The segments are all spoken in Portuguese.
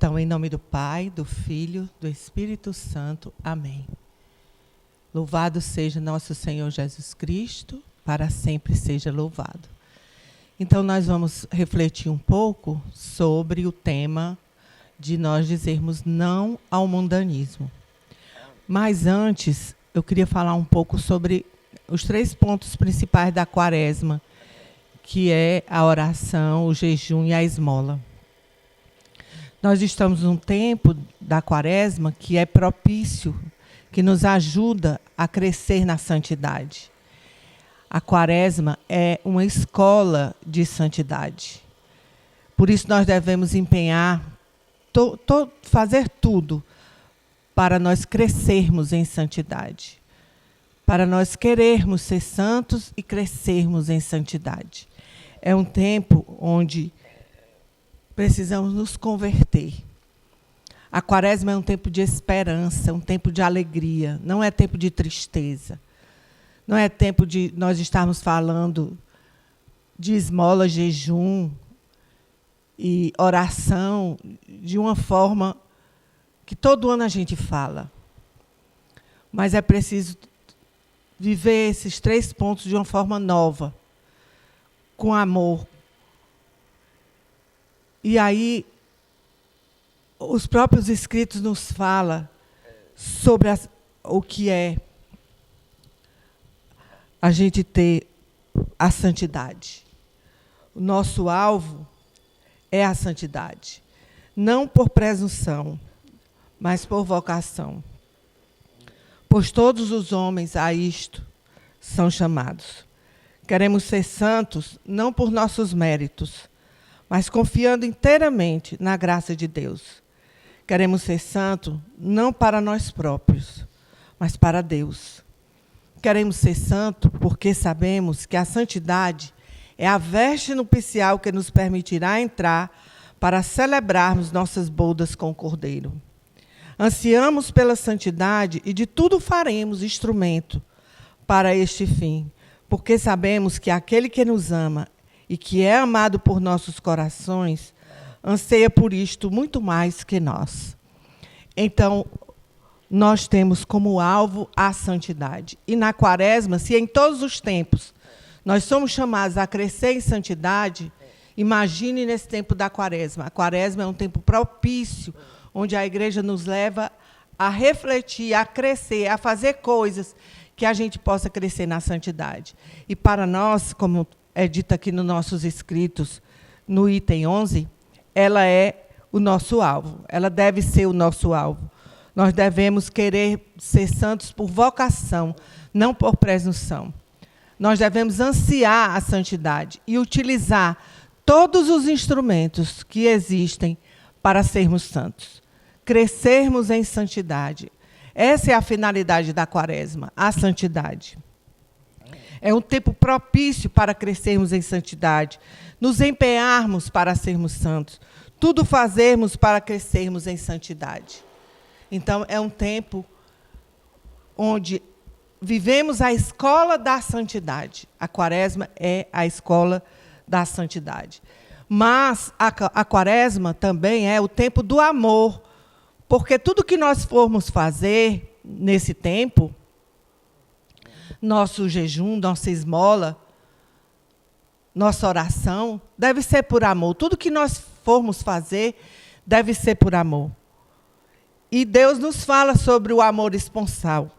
Então, em nome do Pai, do Filho, do Espírito Santo. Amém. Louvado seja nosso Senhor Jesus Cristo, para sempre seja louvado. Então, nós vamos refletir um pouco sobre o tema de nós dizermos não ao mundanismo. Mas antes, eu queria falar um pouco sobre os 3 pontos principais da Quaresma, que é a oração, o jejum e a esmola. Nós estamos num tempo da Quaresma que é propício, que nos ajuda a crescer na santidade. A Quaresma é uma escola de santidade. Por isso nós devemos empenhar, fazer tudo para nós crescermos em santidade. Para nós querermos ser santos e crescermos em santidade. É um tempo onde precisamos nos converter. A Quaresma é um tempo de esperança, um tempo de alegria, não é tempo de tristeza. Não é tempo de nós estarmos falando de esmola, jejum e oração de uma forma que todo ano a gente fala. Mas é preciso viver esses 3 pontos de uma forma nova, com amor. E aí, os próprios escritos nos falam sobre o que é a gente ter a santidade. O nosso alvo é a santidade. Não por presunção, mas por vocação. Pois todos os homens a isto são chamados. Queremos ser santos não por nossos méritos, mas confiando inteiramente na graça de Deus. Queremos ser santos não para nós próprios, mas para Deus. Queremos ser santos porque sabemos que a santidade é a veste nupcial que nos permitirá entrar para celebrarmos nossas bodas com o Cordeiro. Ansiamos pela santidade e de tudo faremos instrumento para este fim, porque sabemos que aquele que nos ama e que é amado por nossos corações, anseia por isto muito mais que nós. Então, nós temos como alvo a santidade. E na Quaresma, se em todos os tempos nós somos chamados a crescer em santidade, imagine nesse tempo da Quaresma. A Quaresma é um tempo propício, onde a igreja nos leva a refletir, a crescer, a fazer coisas que a gente possa crescer na santidade. E para nós, como é dito aqui nos nossos escritos, no item 11, ela é o nosso alvo. Ela deve ser o nosso alvo. Nós devemos querer ser santos por vocação, não por presunção. Nós devemos ansiar a santidade e utilizar todos os instrumentos que existem para sermos santos. Crescermos em santidade. Essa é a finalidade da Quaresma, a santidade. É um tempo propício para crescermos em santidade, nos empenharmos para sermos santos, tudo fazermos para crescermos em santidade. Então, é um tempo onde vivemos a escola da santidade. A Quaresma é a escola da santidade. Mas a Quaresma também é o tempo do amor, porque tudo que nós formos fazer nesse tempo, nosso jejum, nossa esmola, nossa oração, deve ser por amor. Tudo que nós formos fazer deve ser por amor. E Deus nos fala sobre o amor esponsal.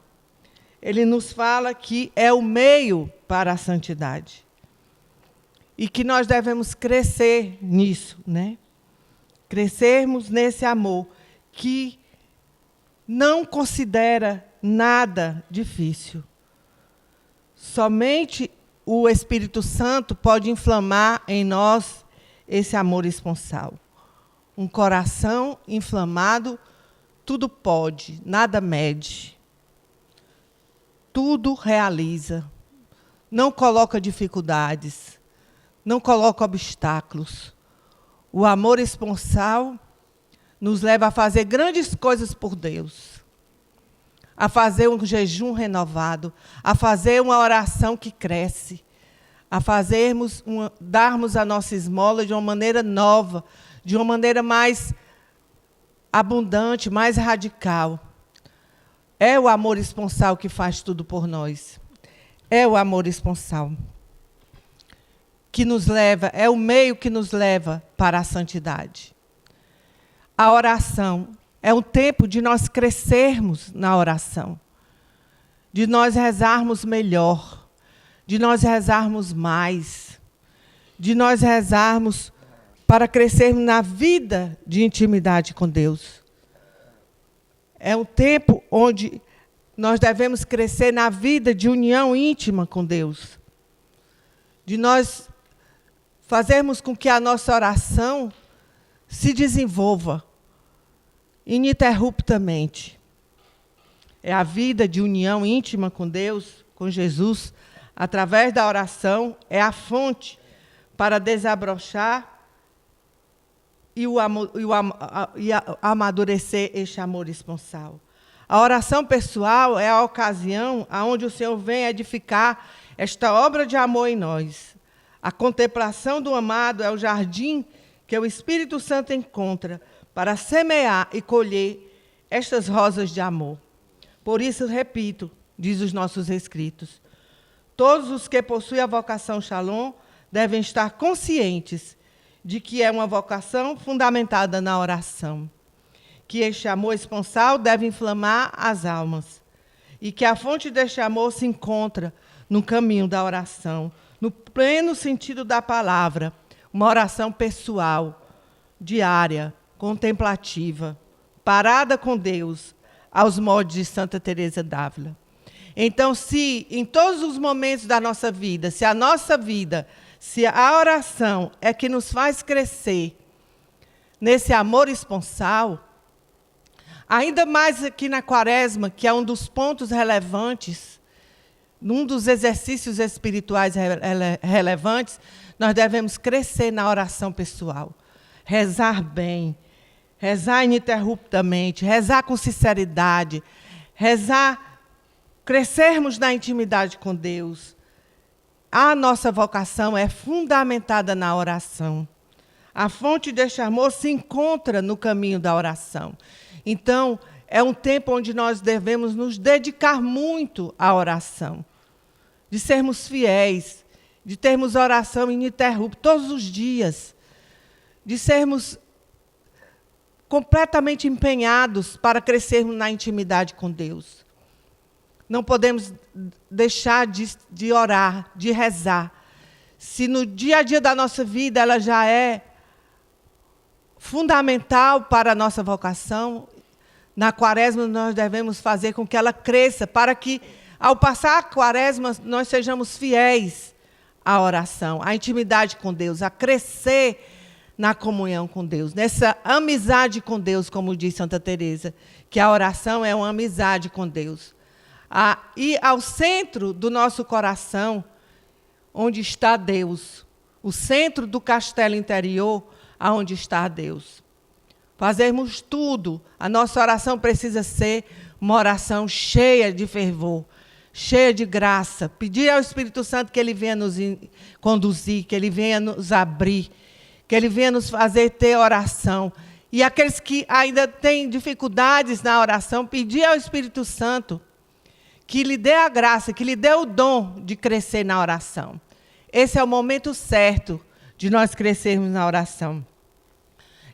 Ele nos fala que é o meio para a santidade. E que nós devemos crescer nisso, né? Crescermos nesse amor que não considera nada difícil. Somente o Espírito Santo pode inflamar em nós esse amor esponsal. Um coração inflamado, tudo pode, nada mede. Tudo realiza. Não coloca dificuldades, não coloca obstáculos. O amor esponsal nos leva a fazer grandes coisas por Deus. A fazer um jejum renovado, a fazer uma oração que cresce, a darmos a nossa esmola de uma maneira nova, de uma maneira mais abundante, mais radical. É o amor esponsal que faz tudo por nós. É o amor esponsal que nos leva, é o meio que nos leva para a santidade. A oração é um tempo de nós crescermos na oração, de nós rezarmos melhor, de nós rezarmos mais, de nós rezarmos para crescermos na vida de intimidade com Deus. É um tempo onde nós devemos crescer na vida de união íntima com Deus, de nós fazermos com que a nossa oração se desenvolva ininterruptamente. É a vida de união íntima com Deus, com Jesus, através da oração, é a fonte para desabrochar e amadurecer este amor esponsal. A oração pessoal é a ocasião onde o Senhor vem edificar esta obra de amor em nós. A contemplação do amado é o jardim que o Espírito Santo encontra para semear e colher estas rosas de amor. Por isso, repito, diz os nossos escritos, todos os que possuem a vocação Shalom devem estar conscientes de que é uma vocação fundamentada na oração, que este amor esponsal deve inflamar as almas e que a fonte deste amor se encontra no caminho da oração, no pleno sentido da palavra, uma oração pessoal, diária, contemplativa, parada com Deus, aos moldes de Santa Teresa d'Ávila. Então, se em todos os momentos da nossa vida, se a oração é que nos faz crescer nesse amor esponsal, ainda mais aqui na Quaresma, que é um dos pontos relevantes, um dos exercícios espirituais relevantes, nós devemos crescer na oração pessoal, rezar bem, rezar ininterruptamente, rezar com sinceridade, crescermos na intimidade com Deus. A nossa vocação é fundamentada na oração. A fonte deste amor se encontra no caminho da oração. Então, é um tempo onde nós devemos nos dedicar muito à oração, de sermos fiéis, de termos oração ininterrupta todos os dias, de sermos completamente empenhados para crescermos na intimidade com Deus. Não podemos deixar de orar, de rezar. Se no dia a dia da nossa vida ela já é fundamental para a nossa vocação, na Quaresma nós devemos fazer com que ela cresça, para que, ao passar a Quaresma, nós sejamos fiéis à oração, à intimidade com Deus, a crescer na comunhão com Deus, nessa amizade com Deus, como diz Santa Teresa, que a oração é uma amizade com Deus. E ao centro do nosso coração, onde está Deus, o centro do castelo interior, aonde está Deus. Fazermos tudo, a nossa oração precisa ser uma oração cheia de fervor, cheia de graça. Pedir ao Espírito Santo que Ele venha nos conduzir, que Ele venha nos abrir, que Ele venha nos fazer ter oração. E aqueles que ainda têm dificuldades na oração, pedir ao Espírito Santo que lhe dê a graça, que lhe dê o dom de crescer na oração. Esse é o momento certo de nós crescermos na oração.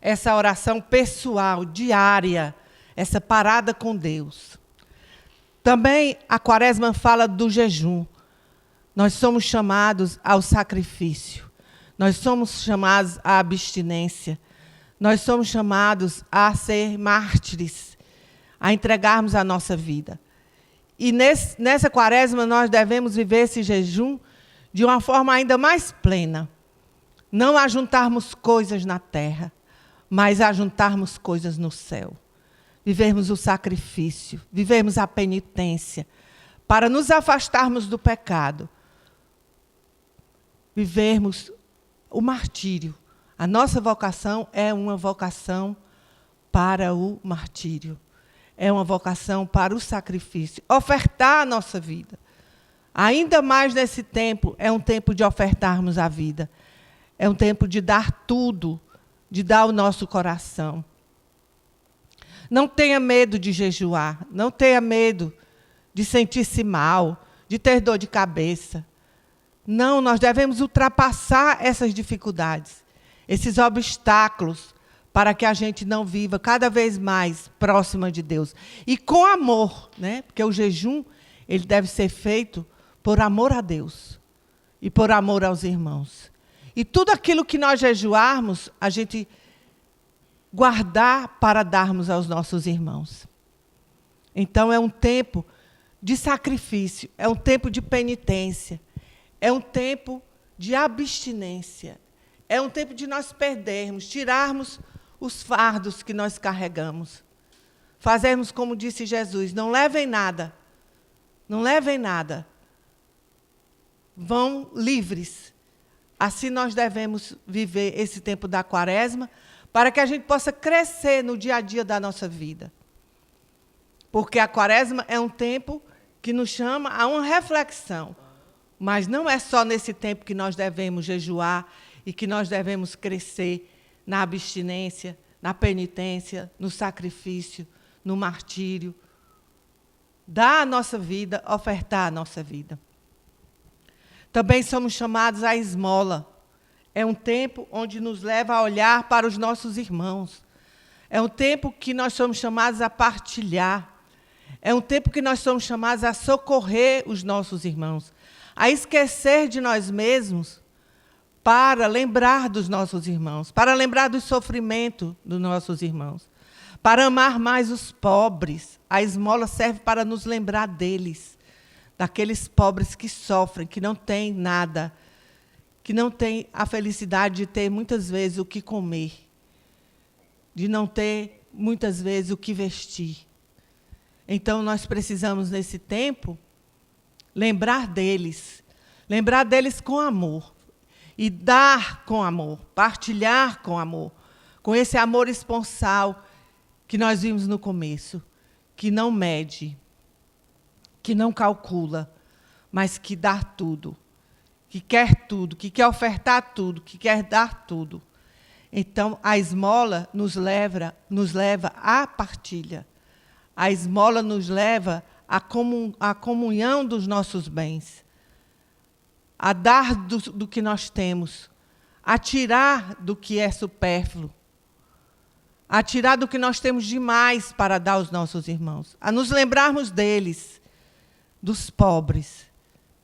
Essa oração pessoal, diária, essa parada com Deus. Também a Quaresma fala do jejum. Nós somos chamados ao sacrifício. Nós somos chamados à abstinência. Nós somos chamados a ser mártires, a entregarmos a nossa vida. E nessa Quaresma nós devemos viver esse jejum de uma forma ainda mais plena. Não ajuntarmos coisas na terra, mas ajuntarmos coisas no céu. Vivermos o sacrifício, vivermos a penitência, para nos afastarmos do pecado. Vivermos o martírio. A nossa vocação é uma vocação para o martírio. É uma vocação para o sacrifício. Ofertar a nossa vida. Ainda mais nesse tempo, é um tempo de ofertarmos a vida. É um tempo de dar tudo, de dar o nosso coração. Não tenha medo de jejuar, não tenha medo de sentir-se mal, de ter dor de cabeça. Não, nós devemos ultrapassar essas dificuldades, esses obstáculos, para que a gente não viva cada vez mais próxima de Deus. E com amor, né? Porque o jejum ele deve ser feito por amor a Deus e por amor aos irmãos. E tudo aquilo que nós jejuarmos, a gente guardar para darmos aos nossos irmãos. Então, é um tempo de sacrifício, é um tempo de penitência, é um tempo de abstinência, é um tempo de nós perdermos, tirarmos os fardos que nós carregamos. Fazermos como disse Jesus, não levem nada, não levem nada. Vão livres. Assim nós devemos viver esse tempo da quaresma, para que a gente possa crescer no dia a dia da nossa vida. Porque a quaresma é um tempo que nos chama a uma reflexão. Mas não é só nesse tempo que nós devemos jejuar e que nós devemos crescer na abstinência, na penitência, no sacrifício, no martírio. Dar a nossa vida, ofertar a nossa vida. Também somos chamados à esmola. É um tempo onde nos leva a olhar para os nossos irmãos. É um tempo que nós somos chamados a partilhar. É um tempo que nós somos chamados a socorrer os nossos irmãos, a esquecer de nós mesmos para lembrar dos nossos irmãos, para lembrar do sofrimento dos nossos irmãos, para amar mais os pobres. A esmola serve para nos lembrar deles, daqueles pobres que sofrem, que não têm nada, que não têm a felicidade de ter, muitas vezes, o que comer, de não ter, muitas vezes, o que vestir. Então, nós precisamos, nesse tempo, lembrar deles com amor, e dar com amor, partilhar com amor, com esse amor esponsal que nós vimos no começo, que não mede, que não calcula, mas que dá tudo, que quer ofertar tudo, que quer dar tudo. Então, a esmola nos leva à partilha. A esmola nos leva à comunhão dos nossos bens, a dar do que nós temos, a tirar do que é supérfluo, a tirar do que nós temos demais para dar aos nossos irmãos, a nos lembrarmos deles, dos pobres,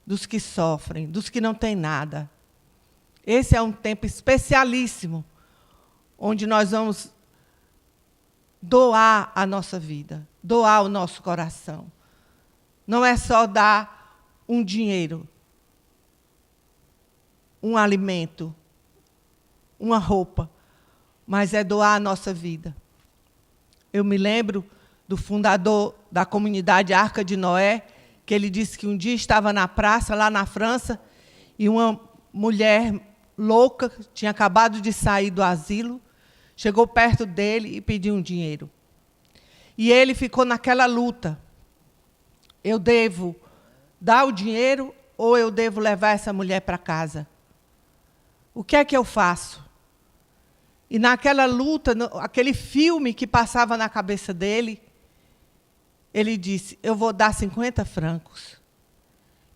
dos que sofrem, dos que não têm nada. Esse é um tempo especialíssimo, onde nós vamos doar a nossa vida, doar o nosso coração. Não é só dar um dinheiro, um alimento, uma roupa, mas é doar a nossa vida. Eu me lembro do fundador da comunidade Arca de Noé, que ele disse que um dia estava na praça, lá na França, e uma mulher louca, tinha acabado de sair do asilo, chegou perto dele e pediu um dinheiro. E ele ficou naquela luta. Eu devo dar o dinheiro ou eu devo levar essa mulher para casa? O que é que eu faço? E naquela luta, aquele filme que passava na cabeça dele, ele disse, eu vou dar 50 francos.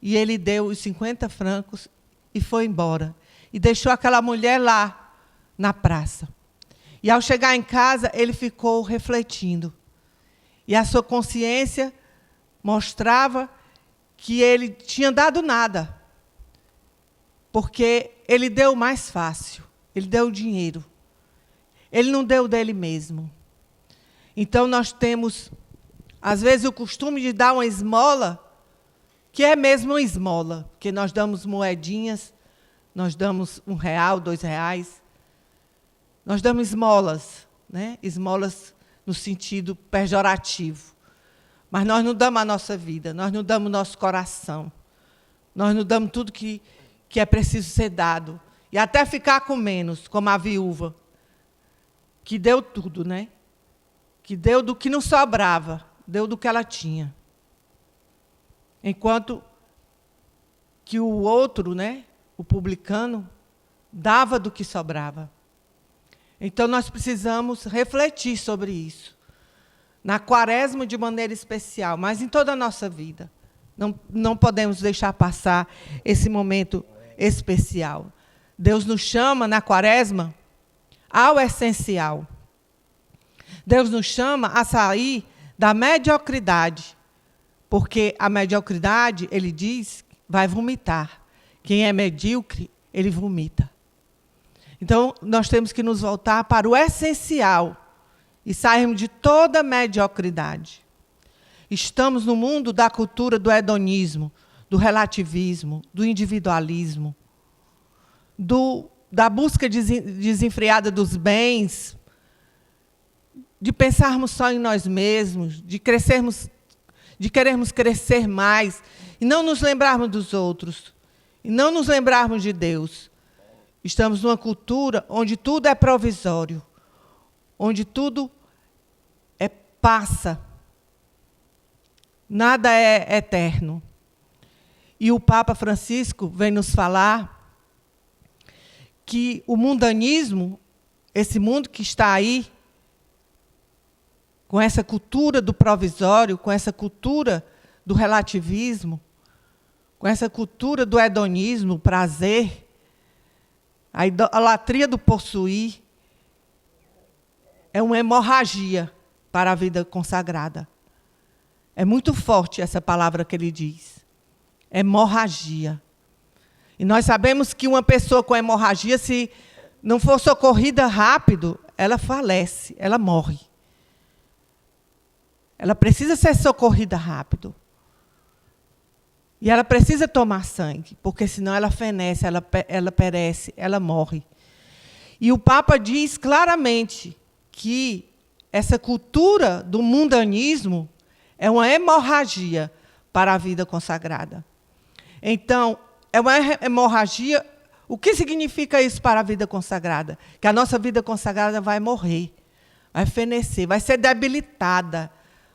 E ele deu os 50 francos e foi embora. E deixou aquela mulher lá, na praça. E, ao chegar em casa, ele ficou refletindo. E a sua consciência mostrava que ele tinha dado nada. Porque ele deu o mais fácil. Ele deu o dinheiro. Ele não deu dele mesmo. Então, nós temos, às vezes, o costume de dar uma esmola, que é mesmo uma esmola, porque nós damos moedinhas, nós damos R$1, R$2, nós damos esmolas, né? Esmolas no sentido pejorativo. Mas nós não damos a nossa vida, nós não damos o nosso coração, nós não damos tudo que é preciso ser dado, e até ficar com menos, como a viúva, que deu tudo, né? Que deu do que não sobrava, deu do que ela tinha. Enquanto que o outro, né, o publicano, dava do que sobrava. Então, nós precisamos refletir sobre isso. na quaresma de maneira especial, mas em toda a nossa vida. Não podemos deixar passar esse momento especial. Deus nos chama na quaresma ao essencial. Deus nos chama a sair da mediocridade, porque a mediocridade, ele diz, vai vomitar. Quem é medíocre, ele vomita. Então, nós temos que nos voltar para o essencial e sairmos de toda mediocridade. Estamos no mundo da cultura do hedonismo, do relativismo, do individualismo, da busca desenfreada dos bens, de pensarmos só em nós mesmos, de querermos crescer mais, e não nos lembrarmos dos outros, e não nos lembrarmos de Deus. Estamos numa cultura onde tudo é provisório, onde tudo passa, nada é eterno. E o Papa Francisco vem nos falar que o mundanismo, esse mundo que está aí, com essa cultura do provisório, com essa cultura do relativismo, com essa cultura do hedonismo, o prazer, a idolatria do possuir, é uma hemorragia para a vida consagrada. É muito forte essa palavra que ele diz. Hemorragia. E nós sabemos que uma pessoa com hemorragia, se não for socorrida rápido, ela falece, ela morre. Ela precisa ser socorrida rápido. E ela precisa tomar sangue, porque senão ela fenece, ela perece, ela morre. E o Papa diz claramente que essa cultura do mundanismo é uma hemorragia para a vida consagrada. Então, é uma hemorragia. O que significa isso para a vida consagrada? Que a nossa vida consagrada vai morrer, vai fenecer, vai ser debilitada,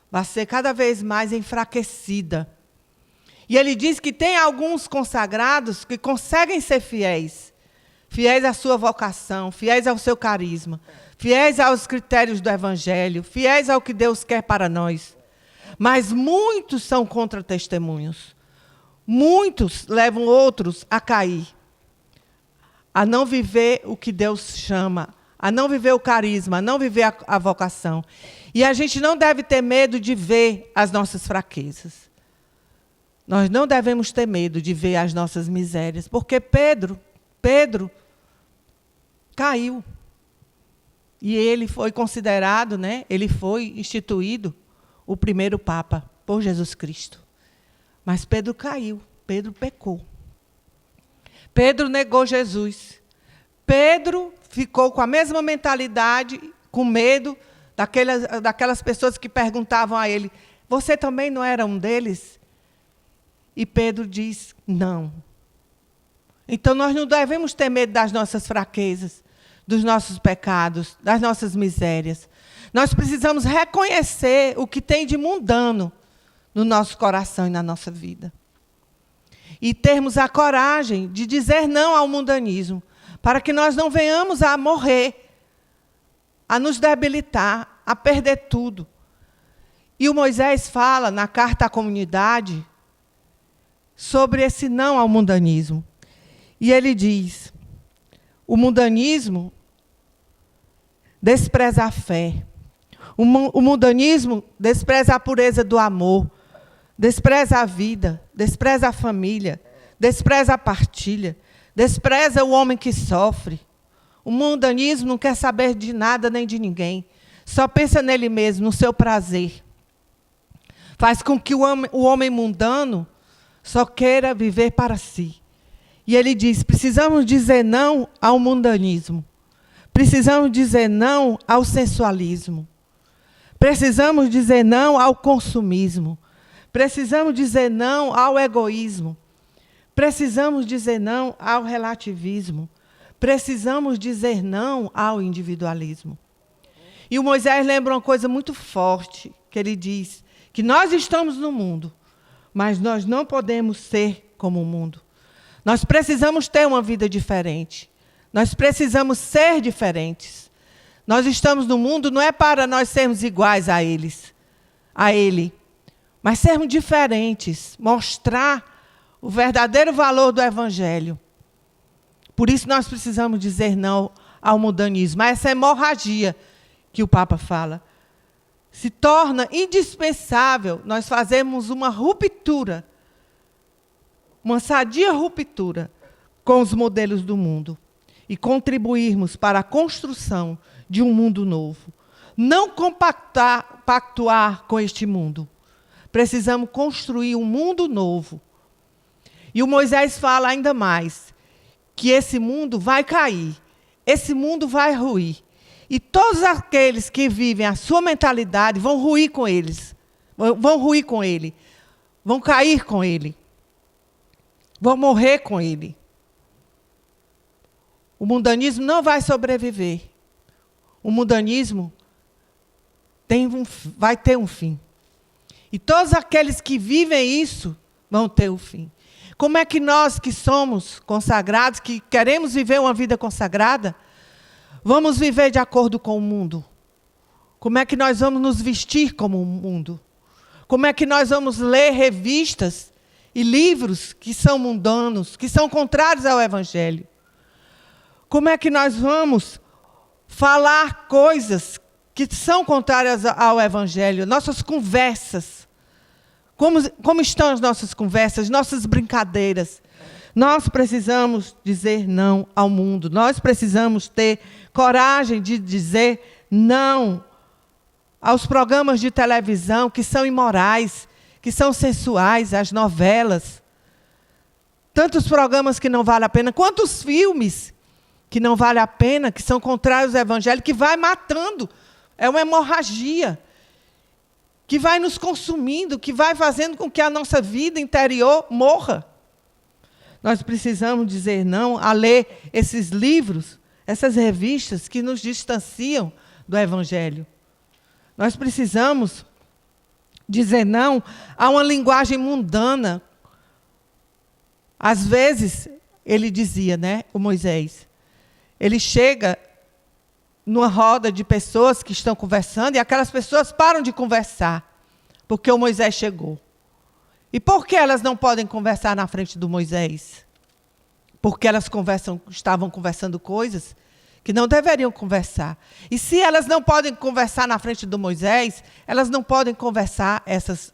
vai ser cada vez mais enfraquecida. E ele diz que tem alguns consagrados que conseguem ser fiéis, fiéis à sua vocação, fiéis ao seu carisma, fiéis aos critérios do Evangelho, fiéis ao que Deus quer para nós. Mas muitos são contra-testemunhos. Muitos levam outros a cair, a não viver o que Deus chama, a não viver o carisma, a não viver a vocação. E a gente não deve ter medo de ver as nossas fraquezas. Nós não devemos ter medo de ver as nossas misérias, porque Pedro caiu. E ele foi considerado, ele foi instituído o primeiro Papa por Jesus Cristo. Mas Pedro caiu, Pedro pecou. Pedro negou Jesus. Pedro ficou com a mesma mentalidade, com medo daquelas pessoas que perguntavam a ele, você também não era um deles? E Pedro diz, não. Então, nós não devemos ter medo das nossas fraquezas, dos nossos pecados, das nossas misérias. Nós precisamos reconhecer o que tem de mundano no nosso coração e na nossa vida. E termos a coragem de dizer não ao mundanismo, para que nós não venhamos a morrer, a nos debilitar, a perder tudo. E o Moisés fala na carta à comunidade sobre esse não ao mundanismo. E ele diz, o mundanismo despreza a fé. O mundanismo despreza a pureza do amor, despreza a vida, despreza a família, despreza a partilha, despreza o homem que sofre. O mundanismo não quer saber de nada nem de ninguém, só pensa nele mesmo, no seu prazer. Faz com que o homem mundano só queira viver para si. E ele diz, precisamos dizer não ao mundanismo. Precisamos dizer não ao sensualismo. Precisamos dizer não ao consumismo. Precisamos dizer não ao egoísmo. Precisamos dizer não ao relativismo. Precisamos dizer não ao individualismo. E o Moisés lembra uma coisa muito forte, que ele diz, que nós estamos no mundo, mas nós não podemos ser como o mundo. Nós precisamos ter uma vida diferente. Nós precisamos ser diferentes. Nós estamos no mundo não é para nós sermos iguais a eles, a Ele, mas sermos diferentes, mostrar o verdadeiro valor do Evangelho. Por isso nós precisamos dizer não ao mundanismo, a essa hemorragia que o Papa fala. Se torna indispensável nós fazermos uma ruptura, uma sadia ruptura com os modelos do mundo e contribuirmos para a construção de um mundo novo. Não pactuar com este mundo. Precisamos construir um mundo novo. E o Moisés fala ainda mais, que esse mundo vai cair, esse mundo vai ruir. E todos aqueles que vivem a sua mentalidade vão ruir com eles. Vão ruir com ele. Vão cair com ele. Vão morrer com ele. O mundanismo não vai sobreviver. O mundanismo vai ter um fim. E todos aqueles que vivem isso vão ter o fim. Como é que nós que somos consagrados, que queremos viver uma vida consagrada, vamos viver de acordo com o mundo? Como é que nós vamos nos vestir como o mundo? Como é que nós vamos ler revistas e livros que são mundanos, que são contrários ao Evangelho? Como é que nós vamos falar coisas que são contrárias ao Evangelho? Nossas conversas. Como estão as nossas conversas, nossas brincadeiras? Nós precisamos dizer não ao mundo. Nós precisamos ter coragem de dizer não aos programas de televisão que são imorais, que são sensuais, às novelas. Tantos programas que não valem a pena. Quantos filmes que não valem a pena, que são contrários ao Evangelho, que vai matando. É uma hemorragia que vai nos consumindo, que vai fazendo com que a nossa vida interior morra. Nós precisamos dizer não a ler esses livros, essas revistas que nos distanciam do Evangelho. Nós precisamos dizer não a uma linguagem mundana. Às vezes, ele dizia, o Moisés, ele chega numa roda de pessoas que estão conversando e aquelas pessoas param de conversar, porque o Moisés chegou. E por que elas não podem conversar na frente do Moisés? Porque elas estavam conversando coisas que não deveriam conversar. E se elas não podem conversar na frente do Moisés, elas não podem conversar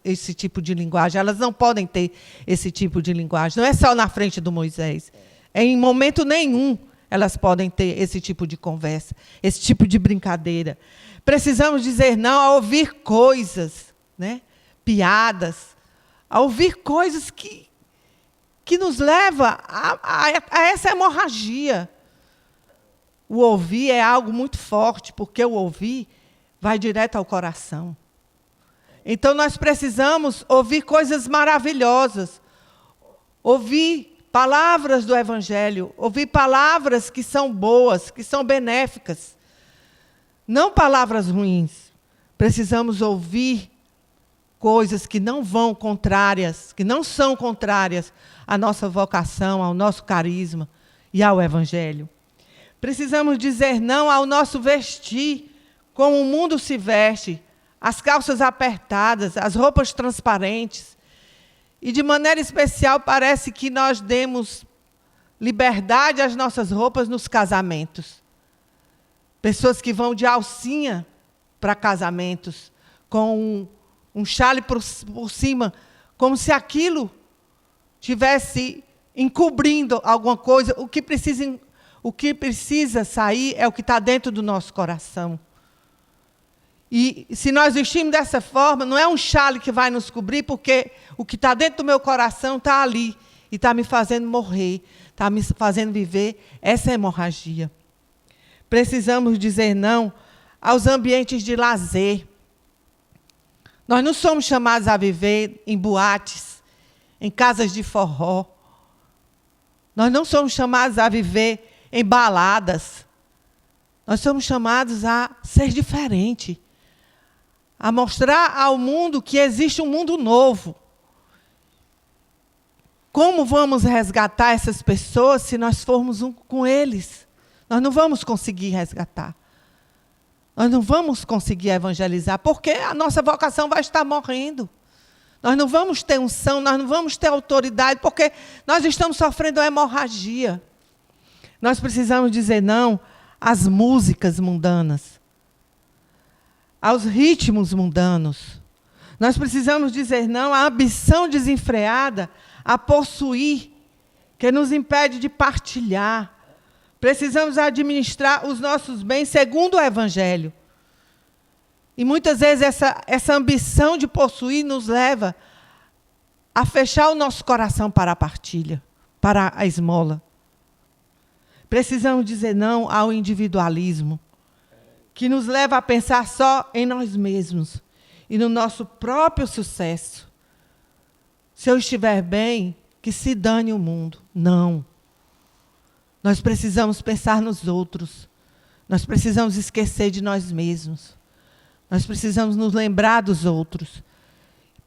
esse tipo de linguagem, elas não podem ter esse tipo de linguagem. Não é só na frente do Moisés. Em momento nenhum elas podem ter esse tipo de conversa, esse tipo de brincadeira. Precisamos dizer não a ouvir coisas, piadas, a ouvir coisas que nos levam a essa hemorragia. O ouvir é algo muito forte, porque o ouvir vai direto ao coração. Então, nós precisamos ouvir coisas maravilhosas, ouvir palavras do Evangelho, ouvir palavras que são boas, que são benéficas, não palavras ruins. Precisamos ouvir coisas que não são contrárias à nossa vocação, ao nosso carisma e ao Evangelho. Precisamos dizer não ao nosso vestir, como o mundo se veste, as calças apertadas, as roupas transparentes. E, de maneira especial, parece que nós demos liberdade às nossas roupas nos casamentos. Pessoas que vão de alcinha para casamentos, com um chale por cima, como se aquilo tivesse encobrindo alguma coisa. O que precisa sair é o que está dentro do nosso coração. E se nós vestimos dessa forma, não é um chale que vai nos cobrir, porque o que está dentro do meu coração está ali e está me fazendo morrer, está me fazendo viver essa hemorragia. Precisamos dizer não aos ambientes de lazer. Nós não somos chamados a viver em boates, em casas de forró. Nós não somos chamados a viver em baladas. Nós somos chamados a ser diferente, a mostrar ao mundo que existe um mundo novo. Como vamos resgatar essas pessoas se nós formos um com eles? Nós não vamos conseguir resgatar. Nós não vamos conseguir evangelizar, porque a nossa vocação vai estar morrendo. Nós não vamos ter unção, nós não vamos ter autoridade, porque nós estamos sofrendo uma hemorragia. Nós precisamos dizer não às músicas mundanas, aos ritmos mundanos. Nós precisamos dizer não à ambição desenfreada, a possuir, que nos impede de partilhar. Precisamos administrar os nossos bens segundo o Evangelho. E muitas vezes essa ambição de possuir nos leva a fechar o nosso coração para a partilha, para a esmola. Precisamos dizer não ao individualismo, que nos leva a pensar só em nós mesmos e no nosso próprio sucesso. Se eu estiver bem, que se dane o mundo. Não. Nós precisamos pensar nos outros. Nós precisamos esquecer de nós mesmos. Nós precisamos nos lembrar dos outros.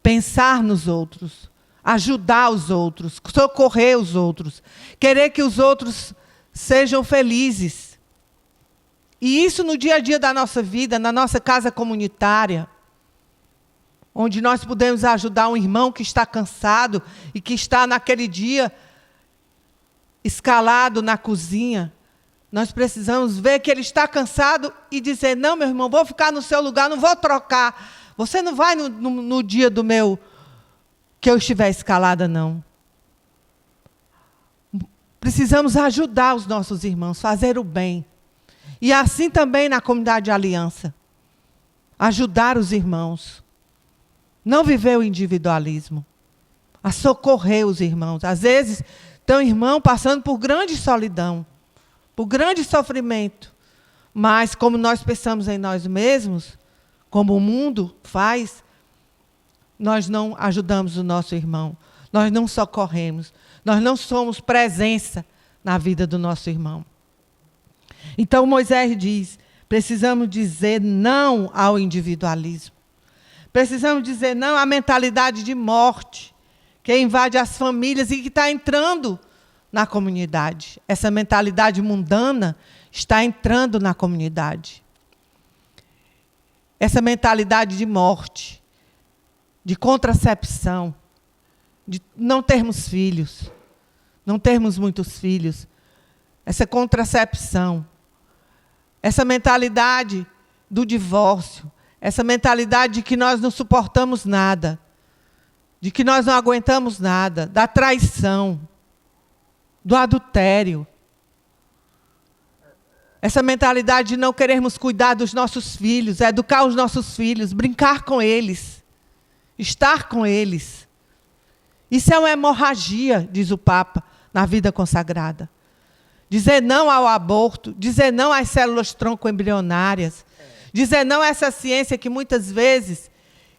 Pensar nos outros. Ajudar os outros. Socorrer os outros. Querer que os outros sejam felizes. E isso no dia a dia da nossa vida, na nossa casa comunitária, onde nós podemos ajudar um irmão que está cansado e que está naquele dia escalado na cozinha. Nós precisamos ver que ele está cansado e dizer, não, meu irmão, vou ficar no seu lugar, não vou trocar. Você não vai no dia do meu, que eu estiver escalada, não. Precisamos ajudar os nossos irmãos, fazer o bem. E assim também na comunidade de aliança. Ajudar os irmãos. Não viver o individualismo. A socorrer os irmãos. Às vezes, tem um irmão passando por grande solidão, por grande sofrimento. Mas, como nós pensamos em nós mesmos, como o mundo faz, nós não ajudamos o nosso irmão. Nós não socorremos. Nós não somos presença na vida do nosso irmão. Então, Moisés diz, precisamos dizer não ao individualismo. Precisamos dizer não à mentalidade de morte, que invade as famílias e que está entrando na comunidade. Essa mentalidade mundana está entrando na comunidade. Essa mentalidade de morte, de contracepção, de não termos filhos, não termos muitos filhos, essa contracepção, essa mentalidade do divórcio, essa mentalidade de que nós não suportamos nada, de que nós não aguentamos nada, da traição, do adultério. Essa mentalidade de não querermos cuidar dos nossos filhos, educar os nossos filhos, brincar com eles, estar com eles. Isso é uma hemorragia, diz o Papa, na vida consagrada. Dizer não ao aborto, dizer não às células tronco embrionárias, dizer não a essa ciência que muitas vezes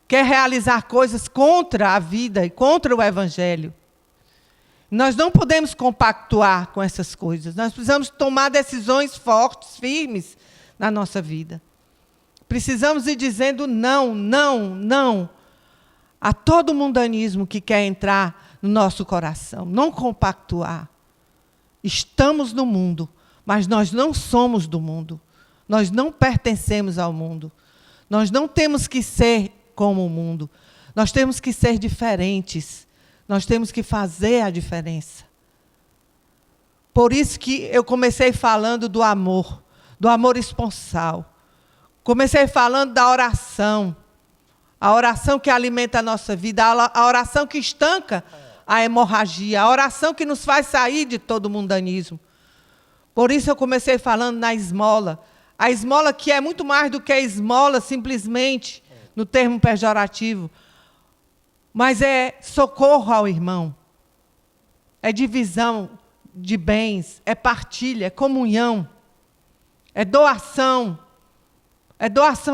quer realizar coisas contra a vida e contra o Evangelho. Nós não podemos compactuar com essas coisas. Nós precisamos tomar decisões fortes, firmes na nossa vida. Precisamos ir dizendo não, não, não a todo mundanismo que quer entrar no nosso coração. Não compactuar. Estamos no mundo, mas nós não somos do mundo. Nós não pertencemos ao mundo. Nós não temos que ser como o mundo. Nós temos que ser diferentes. Nós temos que fazer a diferença. Por isso que eu comecei falando do amor esponsal. Comecei falando da oração. A oração que alimenta a nossa vida, a oração que estanca a hemorragia, a oração que nos faz sair de todo o mundanismo. Por isso eu comecei falando na esmola. A esmola que é muito mais do que a esmola, simplesmente, no termo pejorativo. Mas é socorro ao irmão. É divisão de bens, é partilha, é comunhão. É doação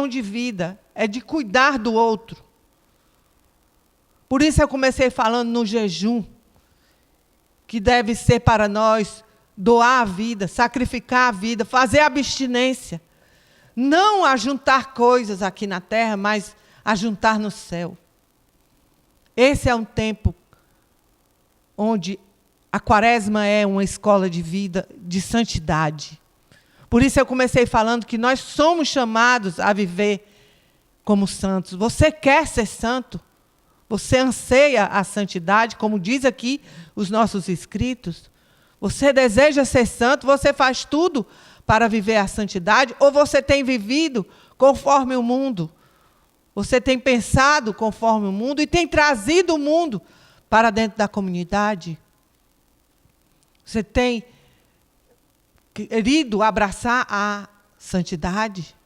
de vida, é de cuidar do outro. Por isso eu comecei falando no jejum, que deve ser para nós doar a vida, sacrificar a vida, fazer abstinência. Não ajuntar coisas aqui na terra, mas ajuntar no céu. Esse é um tempo onde a quaresma é uma escola de vida, de santidade. Por isso eu comecei falando que nós somos chamados a viver como santos. Você quer ser santo? Você anseia a santidade, como diz aqui os nossos escritos? Você deseja ser santo? Você faz tudo para viver a santidade? Ou você tem vivido conforme o mundo? Você tem pensado conforme o mundo e tem trazido o mundo para dentro da comunidade? Você tem querido abraçar a santidade?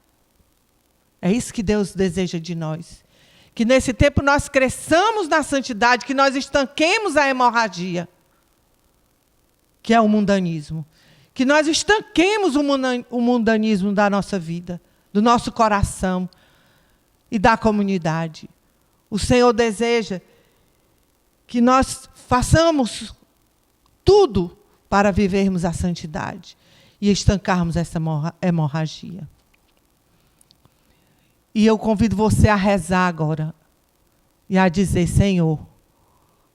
É isso que Deus deseja de nós. Que nesse tempo nós cresçamos na santidade, que nós estanquemos a hemorragia, que é o mundanismo. Que nós estanquemos o mundanismo da nossa vida, do nosso coração e da comunidade. O Senhor deseja que nós façamos tudo para vivermos a santidade e estancarmos essa hemorragia. E eu convido você a rezar agora e a dizer: Senhor,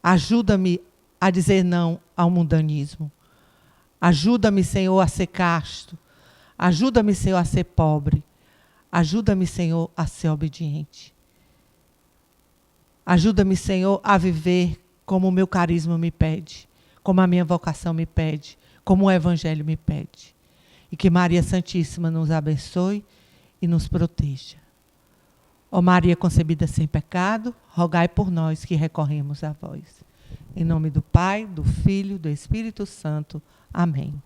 ajuda-me a dizer não ao mundanismo. Ajuda-me, Senhor, a ser casto. Ajuda-me, Senhor, a ser pobre. Ajuda-me, Senhor, a ser obediente. Ajuda-me, Senhor, a viver como o meu carisma me pede, como a minha vocação me pede, como o Evangelho me pede. E que Maria Santíssima nos abençoe e nos proteja. Ó Maria concebida sem pecado, rogai por nós que recorremos a vós. Em nome do Pai, do Filho, do Espírito Santo. Amém.